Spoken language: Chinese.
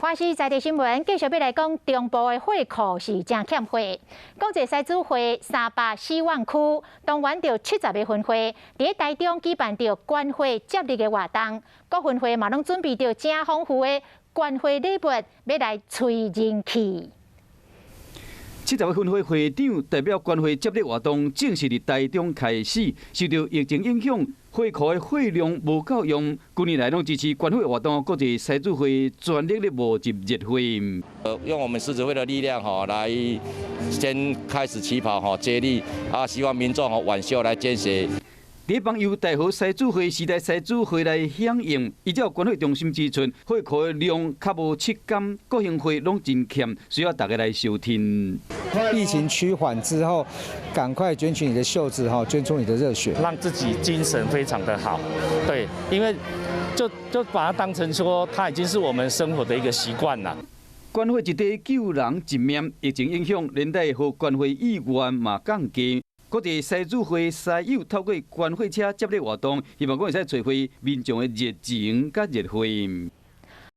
欢喜在地新闻继续要来讲，中部的货库是真欠货。国际西子会304万区，动员着70个分会，伫台中举办着关会接力的活动。各分会嘛拢准备着真丰富的关会礼物，要来催人气。 70位分会会长代表关会接力活动正式伫台中开始。受到疫情影响，会库的货量无够用，几年来拢支持关会活动，国际西子会全力的募集热会。用我们狮子会的力量来先开始起跑接力希望民众晚秀来捐血。 伫帮由大河西子会时代西子会来响应，依照关会中心之存，货库的量较无七减，各行会拢真欠，需要大家来收听。疫情趋缓之后，赶快卷起你的袖子捐出你的热血，让自己精神非常的好。对，因为就把它当成说，它已经是我们生活的一个习惯了。 关会一地救人一命，疫情影响，连带和关会意愿嘛降低。 各地西子会西友透过关会车接力活动，希望讲会使找回民众的热情甲热血。